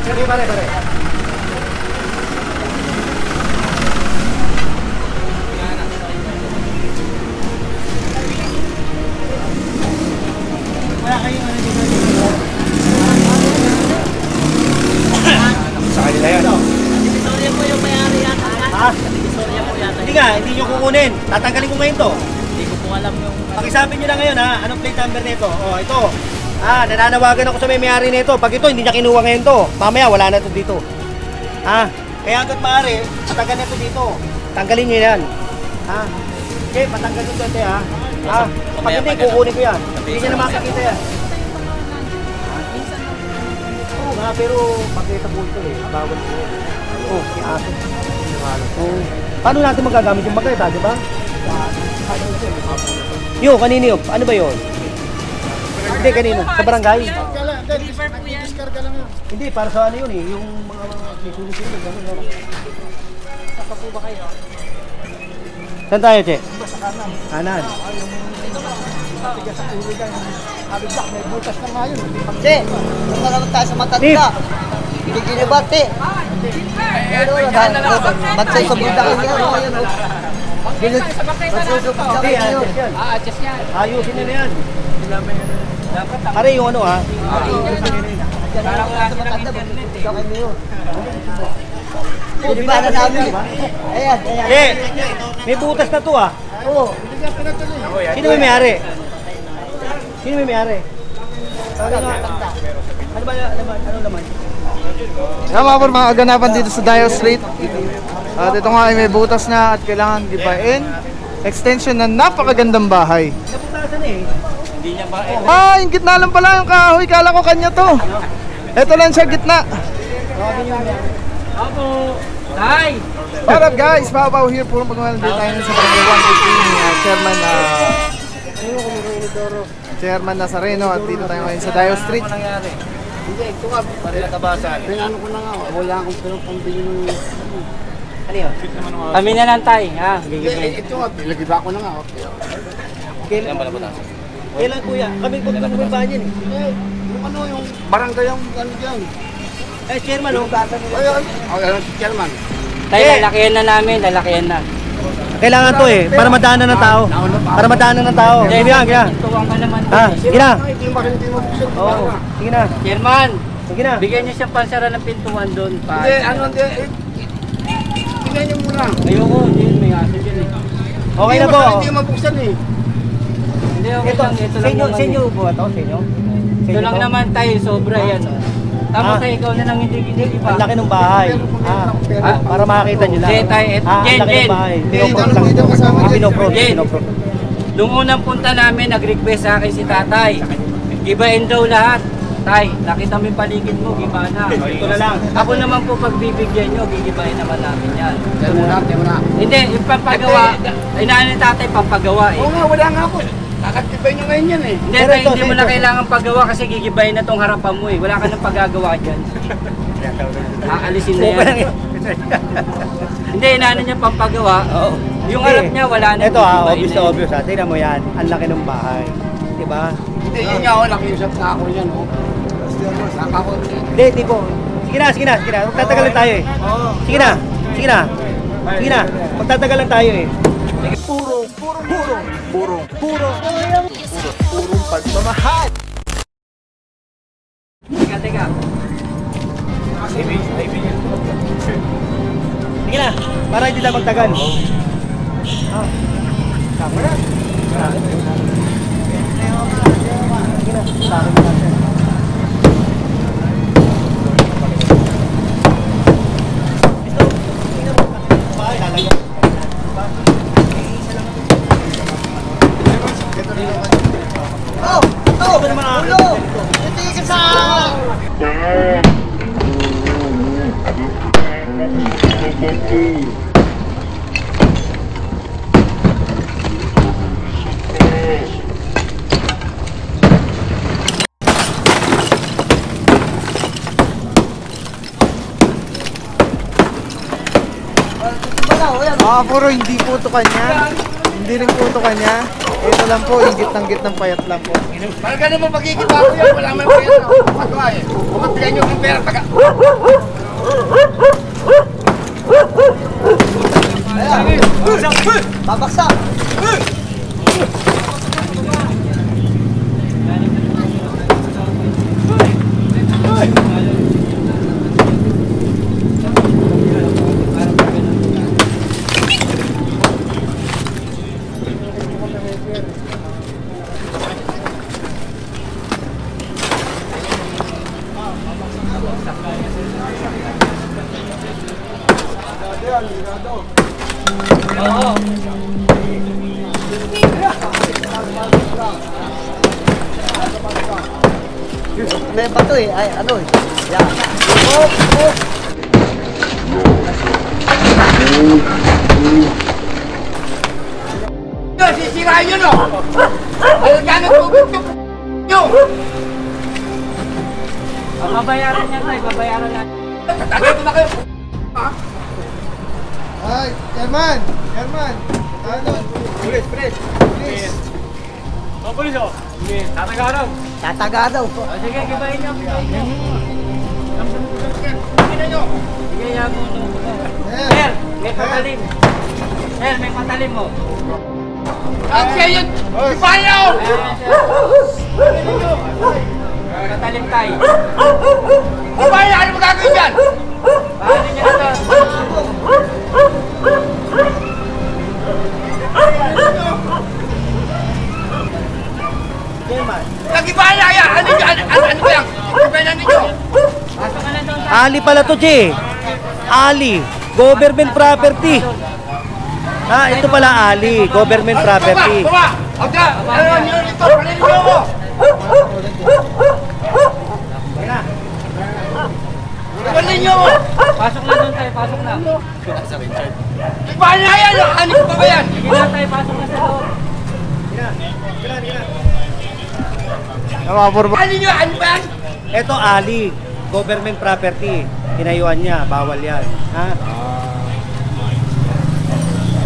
Sige, pare. Wala kayong ano dito. Sa kanila yan. Divisoria po yung may-ari yata. Ha? Divisoria po yata. Hindi nga, hindi nyo kukunin. Tatanggalin ko ngayon to. Hindi ko po alam yung... Pakisabi nyo na ngayon ha, anong plate number nito? Oh, ito. Nananawagan ako sa may-ari nito. Pag ito, hindi niya kinuha ngayon to. Mamaya, wala na to dito. Kaya hanggat maaari, patanggal na to dito. Tanggalin nyo yan. Okay, patanggal nyo to ito ha. Pag hindi, kukunin ko yan. Hindi niya na makikita yan. Oo nga, pero makita po ito eh. Bawal po. Oo, aso. Paano natin magagamit yung magkita, di ba? Yo, kanino yun? Ano ba yun? Hindi, kanino? Sa barangay? Deliver po yan. Hindi, para sa ano yun eh. Yung mga sulit-sulit. Saka po ba kayo? Saan tayo, Che? Sa kanan. Kanan. Matigas sa ulo dyan. Abigsak, may butas na nga yun. Che, kung nakamag tayo sa matanda. Hindi ginibati. Batsay sa buta kayo. Batsay sa buta kayo. Adjust yan. Ayusin nyo na yan. Pare yung ano ha? Parang klase ng internet eh. Pinibahan na namin. Ayan. Che, may butas na to ha? Oo. Sino may may-ari? Sino may may-ari? Ano ba naman? Yan mga kaganapan dito sa Dial Street. At ito nga ay may butas na at kailangan gibain. Extension na napakagandang bahay. Naputasan eh. Yung gitna lang pala yung kahoy. Kala ko kanya to. Ito lang siya gitna. Ako. Tay. What up guys? Papaw here. Puro pagmamalan dito tayo sa Barangay 115 Chairman Nazareno at dito tayo ngayon sa Dial Street. Hindi, ito nga. Parilatabasan. Pinano ko na nga. Wala akong pambili ng... Ano yun? Kami na lang tay. Ito nga. Pinagiba ko na nga. Kailan ba naputasan? Kailan kuya? Kami may bahan yan eh. Yung ano yung barangay yung ano dyan. Chairman oh. Si Chairman. Tay, lalakihan na namin. Lalakihan na. Kailangan to eh, para madaanan ng tao. Para madaanan ng tao. Sige na, kaya. Tuwang ka naman. Sige na. Hindi mabuksan. Oo, sige na. Chairman. Sige na. Bigyan niyo siyang pansara ng pintuan doon. Hindi, hindi. Tingnan niyo muna. Ayoko, hindi. May aso dyan eh. Okay na po. Hindi mabuksan eh. Hindi, okay Ito, lang. Ito lang naman. sa inyo po ito, sa inyo. Ito lang naman tayo, sobra yan. Tapos ay ikaw na lang hindi Ang laki ng bahay. Para makakita nyo lang. Jen, tayo. Ang Jen, laki Jen. ng bahay. Pinoprot lang ito. Pinoprot. Jen. Nung unang punta namin, nag-request sa akin si tatay. Gibain daw lahat. Tay, nakita mo yung paligid mo, giba na. Ito na lang. Ako naman po pagbibigyan nyo, gigibain naman namin yan. Tingnan mo na. Hindi, yung pampagawa, inaan ni tatay pampagawa eh. Oo nga, wala nga ako. Kakatibay nyo ngayon yan eh. Hindi, tay, hindi mo na kailangan paggawa kasi gigibayin na tong harapan mo eh. Wala ka nang paggagawa dyan. Aalisin na yan. Hindi, inaan niya pampagawa. Yung harap niya, wala na. Ito obvious na obvious ha. Tingnan mo yan. Ang laki ng bahay. Diba? Hindi, yun nga ako, nakiusap na ako yan. Saka ako. Hindi, di po. Sige na. Magtatagal lang tayo eh. Sige na. Magtatagal lang tayo eh. Purong pagmamahal. Teka. Sige na. Para hindi na magtagal. Camera. Sige na. Sabi natin. Puro hindi puto kanya. Hindi rin puto kanya. Ito lang po, ingit ng payat lang po. Parang ganun mo magiging bago yan, wala man pera. Pagawa eh. Kumagpigyan nyo ng pera, taga. Babaksak! May bato eh, ay ano eh. Yan. Sisirain nyo no! Ayun ka ng tubig nyo! Babayaran niya tayo, babayaran natin. Tatagay ko na kayo! Ay, German! German! Ano? Please, please! Please! Tataga daw. O sige, gibahin niyo, gibahin niyo. Tingnan nyo! Sige, yan mo. Sir! Sir, may patalim. Sir, may patalim mo. Ang siya yun! Ipayaw! Patalim tayo. Ipayaw! Ano mo gagawin dyan? Paano niya na to? Nag-ipaya yan! Ano yan? Ano ba yan? Ano ba yan ninyo? Pasok ka na doon. Ali pala to, Che. Ali. Government property. Ito pala Ali. Government property. Baba! Huwag ka! Ano nyo ito? Panin nyo mo! Panin nyo mo! Pasok na doon tayo, pasok na. Ipaya yan! Ano ba ba yan? Sige na tayo, pasok na sa loob. Namapurma. Ano nyo? Ano ba yan? Ito Ali. Government property. Tinayuan niya. Bawal yan. Ha?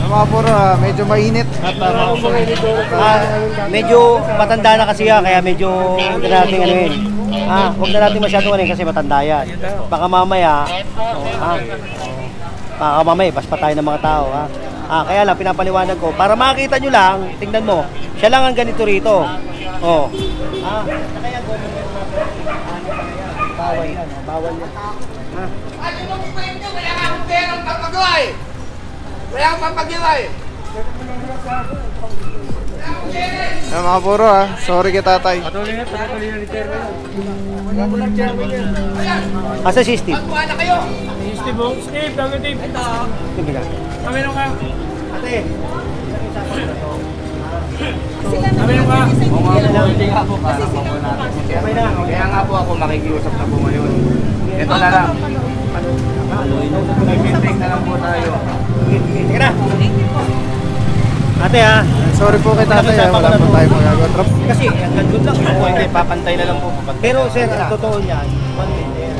Namapurma, medyo mainit. At Medyo matanda na kasi yan. Kaya medyo huwag na natin ano yun. Huwag na natin masyadong ano yun kasi matanda yan. Baka mamaya, baka mamaya, bas pa tayo ng mga tao. Kaya lang, pinapaliwanag ko. Para makita nyo lang, tingnan mo, siya lang ang ganito rito. Oh. Kaya government property. Bawal yan. Bawal yan. Ano mo gagawin nyo? Wala nga akong perang papagawa eh! Wala akong papagawa eh! Namapurma, sorry kay tatay. Patuloy na ni Terry. Asa si Steve? Magkuha na kayo! Steve, dami Steve. Ito. Steve ka. Kami nung ka. Ate. Kami nung ka. Hindi nga po para makuha natin. Kaya nga po ako makikiusap na po ngayon. Ito na lang. Mag-meeting na lang po tayo. Sige na. Ate Sorry po kay tatay, wala po tayo magagawa. kasi ang gandun lang. Hindi, papantay na lang po. Pero sir, ang totoo niyan, 1 minute.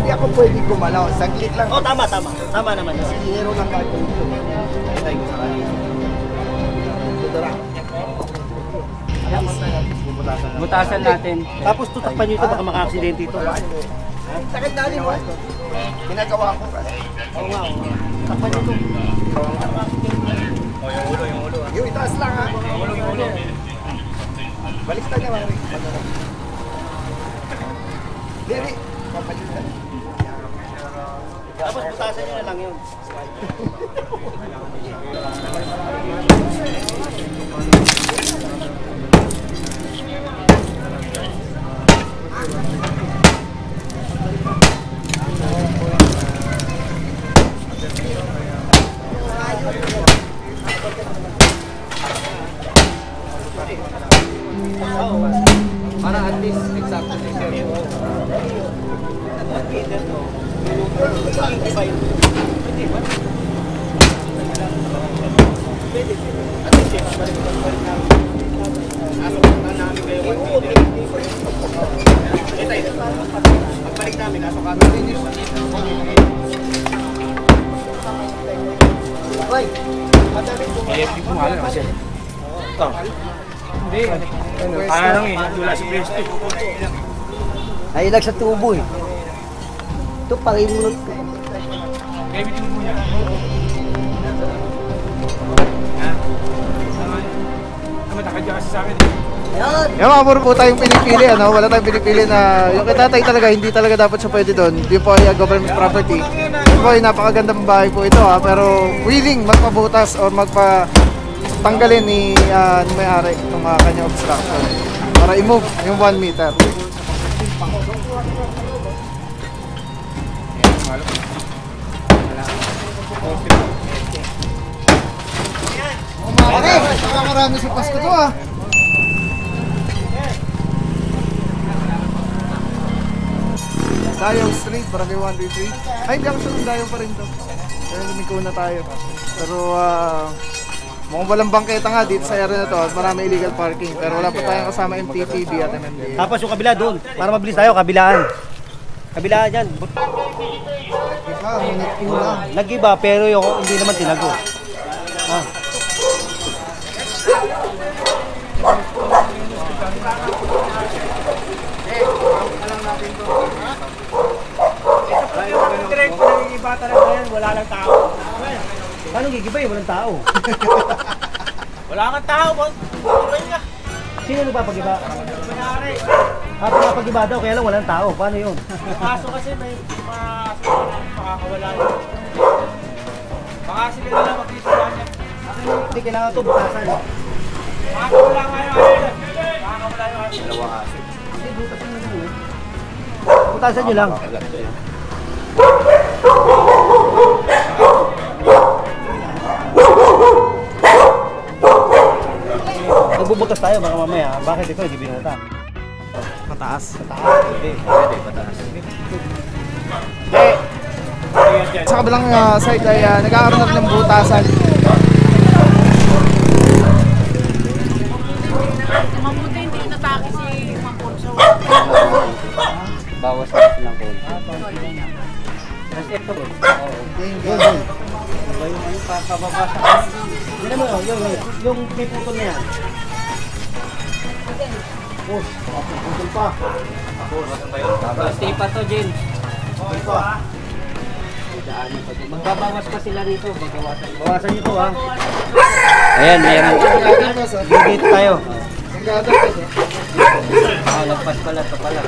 Hindi ako pwedeng gumalaw. Saglit lang. Oh, tama. Tama naman yun. Hero lang kahit ito. Patay ko sa kanila. Butasan natin. Tapos tutakpan nyo ito, baka maka-aksidente ito. Sakit na rin mo. Ginagawa ko kasi. Oo nga, oo. Tutakpan nyo ito. Yung ulo. Yung itaas lang ha. Yung ulo. Baliktad niya mga Dili. Papalitan. Tapos butasan nyo na lang yun. Para at least exactly. Pagbalik namin, nasukatan. Hoy! EFD po nga lang kasi. Ito. Hindi. Kaya lang eh, wala si Presto. Ay, ilag sa tubo eh. Ito, pakimunod ko. Kaya bitin mo niya. Matakadya kasi sa akin eh. Yan! Yan mga puro po tayong pinipili, ano? Wala tayong pinipili na yung kitatay talaga, hindi talaga dapat siya pwede doon. Yun po ay government property. Yun po ay napakagandang bahay po ito, ha? Pero willing magpabutas or magpatanggalin ni may-ari itong kanyang obstruction para i-move yung 1 meter. Marami sa Pasko to, ha? Dayong Street, Barangay 133. Ay, hindi ako sure kung Dayong pa rin to. Pero lumiko na tayo. Pero mukhang walang bangketa nga dito sa area na to at marami illegal parking. Pero wala pa tayong kasama MTPB at MMDA. Tapos yung kabila doon, para mabilis tayo, kabilaan. Kabilaan yan. Iba, minute lang. Nag-iba, pero yung hindi naman tinago. Ah. Direct po nang iba talaga yan, wala lang tao. Paano gigiba eh? Walang tao. Wala kang tao, okay nga. Sino nagpapagiba? Mayari. Papagiba daw, kaya lang walang tao. Paano yun? Kaso kasi may makakawala yun. Baka sila na lang magtitira niya. Hindi, kailangan ito butasan. Makakawala nga yung asin. Makakawala yung asin. Dalawang asin. Butasan nyo lang. Nagbubutas tayo mga mamaya. Bakit ito hindi binuta? Mataas. Mataas. Hindi. Pwede, pataas. Sa kabilang side ay nagkakaroon na rin ng butasan. Mabuti hindi natake si Mang Ponso. Bawas na silang call. Tapos ito bro. Yun. Ba yung ano, pababa sa kasi. Hindi mo yung may putol na yan. Push. Putol pa. Stay pa to, James. Putol pa. Daanin pa din. Magbabawas pa sila rito. Magbawasan. Bawasan nyo to ha. Ayan, meron. Dito tayo. Lagpas pala. Ito pala.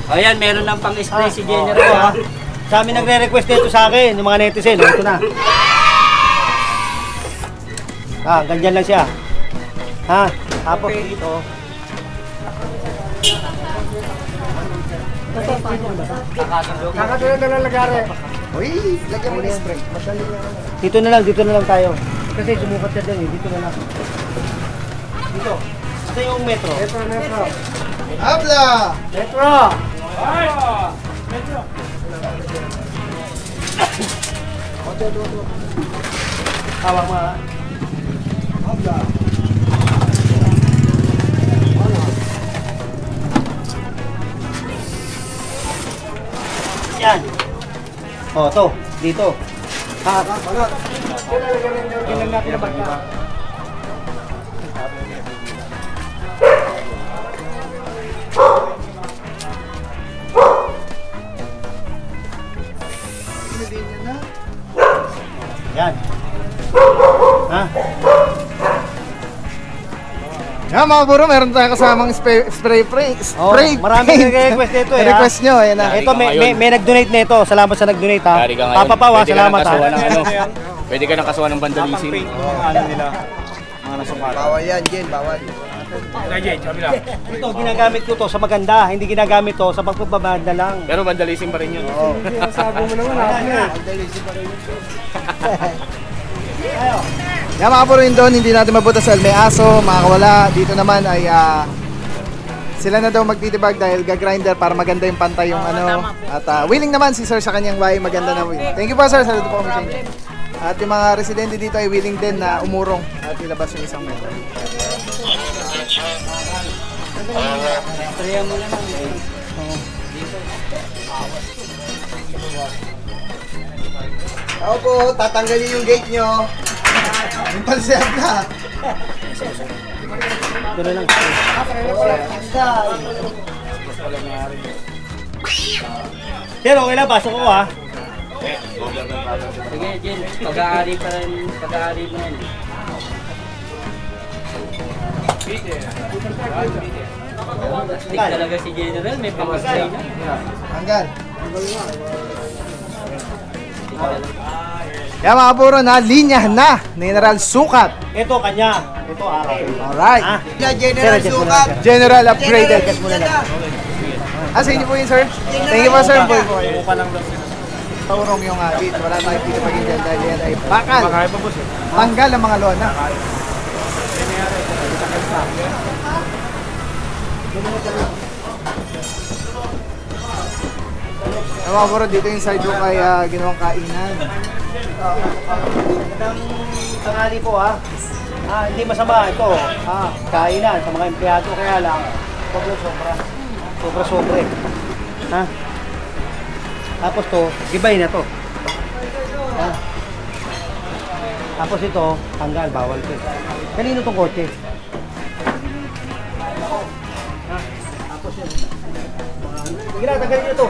Ayan, meron ng pang-spray si General. Ito, ha. Sa amin nagre-request dito sa akin, yung mga netizen. Ito na. Ganyan lang siya. Ha? Tapos dito. Kakatulad na lang lagari. Uy, lagyan mo na spray. Dito na lang tayo. Kasi sumukat siya din, dito na lang. Dito. Ito yung metro. Metro. Habla! Metro! Hawak mo ha. Habla! Yan. O, to. Dito. Ha? Ganyan natin na bata. Yan. Ha? Yan mga buro, meron tayong kasamang spray Oh, marami nag-request dito eh. Request nyo, ayan na. Ito, may nag-donate nito. Salamat sa nag-donate ha. Dari ka ngayon. Papa Pao ha, Pwede ka salamat ng kasuhan ha. ng ano. Pwede ka ng kasuhan ng vandalism. Ano nila? Mga nasukatan. Bawal yan, Jen, bawal. Jen, sabi lang. Ito, ginagamit ko to sa maganda. Hindi ginagamit to sa pagpapabanda lang. Pero vandalism pa rin yun. Sabi mo naman, Ayan na. Ayo. Yan mga buro, doon, hindi natin mabutas dahil may aso, makakawala. Dito naman ay sila na daw magtitibag dahil gagrinder para maganda yung pantay yung ano. At willing naman si sir sa kanyang bahay, maganda na win. Thank you po sir, saludo po kami sa inyo. At yung mga residente dito ay willing din na umurong at ilabas yung isang metro. Sprayan mo na lang. Ako po, tatanggalin yung gate nyo. Yung palsiyag na. Ito na lang. Pero okay lang, pasok ko ha. Sige, Jen. Pag-aari pa rin. Pag-aari mo yan. Astig talaga si General. May pangkasay na. Tanggal. Kaya mga puro na, linya na. General Sukat. Ito kanya. Ito akin. Alright. Ah. General Sukat. General upgraded. Sa inyo po yun, sir. Thank you po, sir. Taurong yung beat. Wala tayong dito pag dyan dahil yan ay bakal. Tanggal ang mga lona. Mga puro, dito yung side room ay ginawang kainan. Magandang tanghali po ha. Hindi masama ito. Kainan sa mga empleyado kaya lang. Huwag yung sobra. Sobra-sobre. Ha? Tapos to, gibay na to. Ha? Tapos ito, tanggal, bawal to. Kanino tong kotse? Ha? Tapos yun. Sige na, tanggalin nyo to.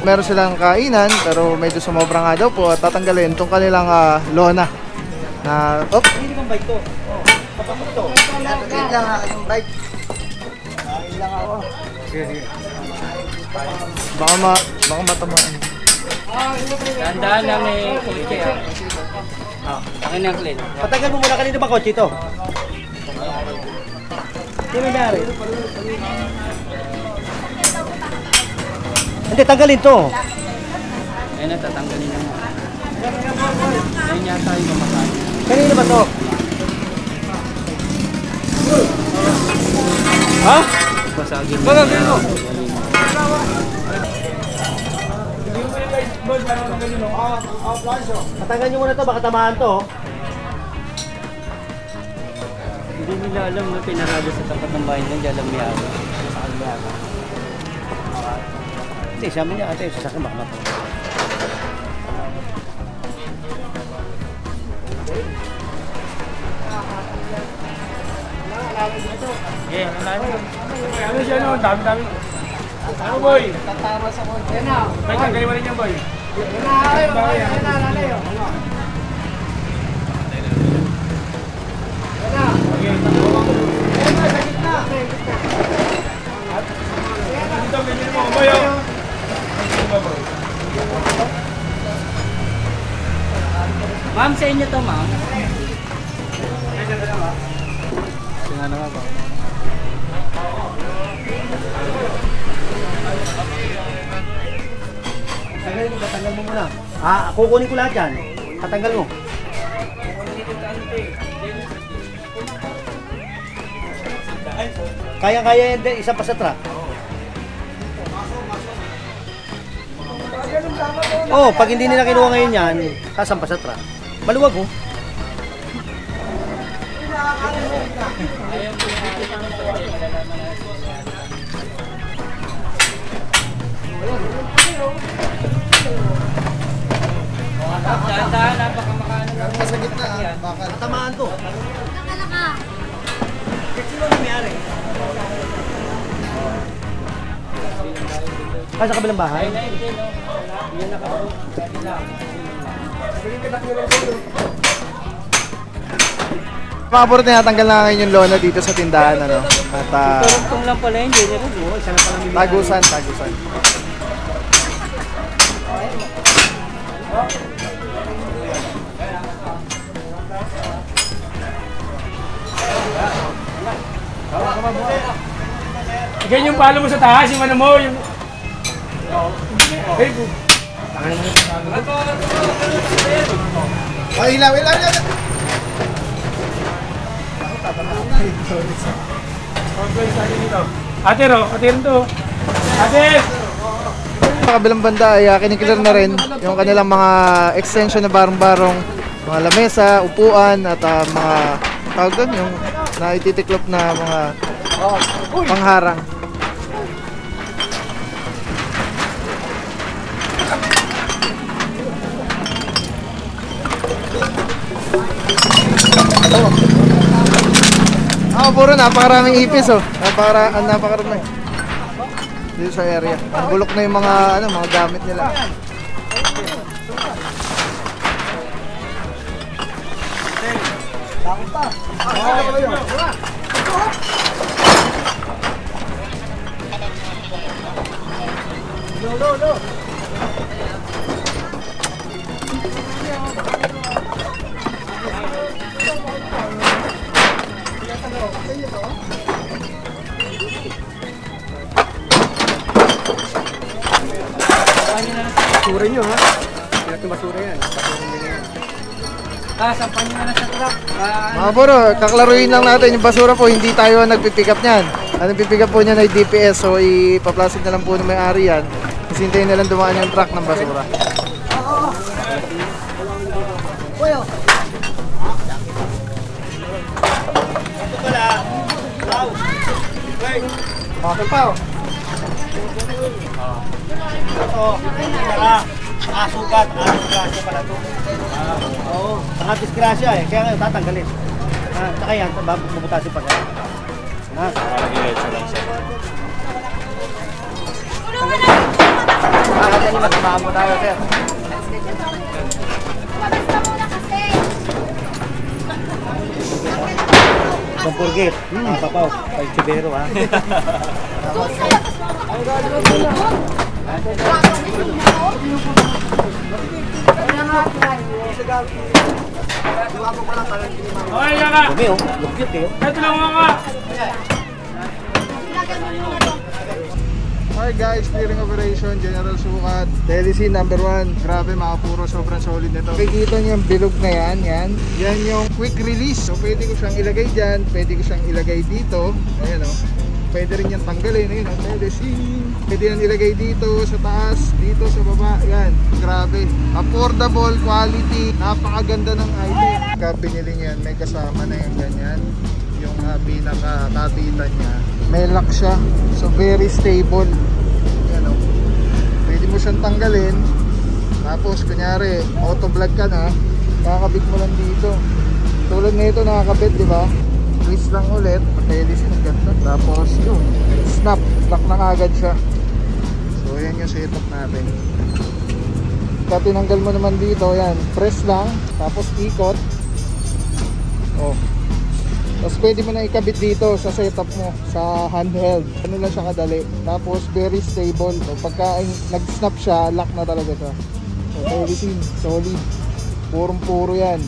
Meron silang kainan pero medyo sumobra nga daw po at tatanggalin itong kanilang lona na Hindi bang bike to? Kapasok to. Kain lang yung bike. Kain lang ako. Sige. Baka matamaan. Tandaan na may kotse ah. Akin ang clean. Patagal mo muna kanina ba kotse ito? Hindi may nari. Hindi, tanggalin to. Ayun na, tatanggalin na mo. Ayun yata yung kumakain. Kanina ba to? Ha? Basagin mo. Basagin mo. Patanggal nyo muna to, baka tamaan to. Hindi nila alam na pinarado sa tapat ng bahay nila. Hindi alam niya ako. Sa kanila ako. Hindi, sabi niya ate, sasakyan baka mato. Okay, ano siya no? Dami-dami. Ano boy? Tatama sa kotse na. May tanggalin mo rin yan boy. Dito, ganyan mo. Boy, oh. Ma'am, sa inyo to, ma'am. Tingnan na nga ba? Tatanggal mo muna. Kukunin ko lahat yan. Tatanggal mo. Kaya-kaya yan din, isa pa sa truck. Oh, pag hindi nila kinuha ngayon yan, sasampa sa truck. Maluwag oh. Tandaan, napakamakano lang. Sa gitna, bakal. Tamaan to. Nakalaka. Sino ang mayari? Sa kabilang bahay? Yan nakapag. Mga puro, tinatanggal na ngayon yung lona dito sa tindahan, ano? At Turugtong lang pala yung General. Isa lang pala may tagusan. Ganyan yung palo mo sa taas, yung ano mo, yung... Hey, Oh, ilaw. Ate rin to. Ate! Sa kabilang banda ay kiniklear na rin yung kanilang mga extension na barong-barong, mga lamesa, upuan at mga tawag doon, yung naititiklop na mga pangharang. Puro napakaraming ipis oh. Napakarami. Dito sa area. Ang bulok na yung mga gamit nila. Basura nyo ha. Kaya ito basura yan. Sampan nyo na lang sa truck. Mga bro, kaklaruin lang natin yung basura po, hindi tayo nagpipick up niyan. Ang nagpipick up po niyan ay DPS, so ipaplastic na lang po ng may-ari yan. Isintayin na lang dumaan yung truck ng basura. Ito pala. Wow. Wait. Okay pa oh. Ito. Asugat. Disgrasya pala ito. Oo. Saka disgrasya eh. Kaya ngayon tatanggalin. Saka yan. Bubutasin pa kaya. Masamahan mo tayo, sir. Don't forget. Papaw. Pag Chibero ha. Dumi oh. Lupit eh. Alright guys, clearing operation, General Sukat, Telecine number 1. Grabe mga puro, sobrang solid nito. Kikita niyo yung bilog na yan. Yan yung quick release. So pwede ko siyang ilagay dyan, pwede ko siyang ilagay dito. Ayan o. Pwede rin yan tanggalin. Ayun o, Telecine. Pwede yan ilagay dito, sa taas, dito, sa baba. Yan, grabe. Affordable, quality, napakaganda ng item. Kapag binili niyan, may kasama na yung ganyan. Yung pinaka-katitan niya. May lock siya. So very stable. Yan o. Pwede mo siyang tanggalin. Tapos kunyari, auto vlog ka na, nakakabit mo lang dito. Tulad nito nakakabit, di ba? Twist lang ulit, Telecine ng ganda. Tapos yun, snap, lock na kagad siya. So yan yung setup natin. Pag tinanggal mo naman dito, yan, press lang, tapos ikot. Oh. Tapos pwede mo na ikabit dito sa setup mo, sa handheld. Ano lang siya kadali. Tapos very stable. So, pagka nag-snap siya, lock na talaga siya. So Telecine, solid. Purong-puro yan.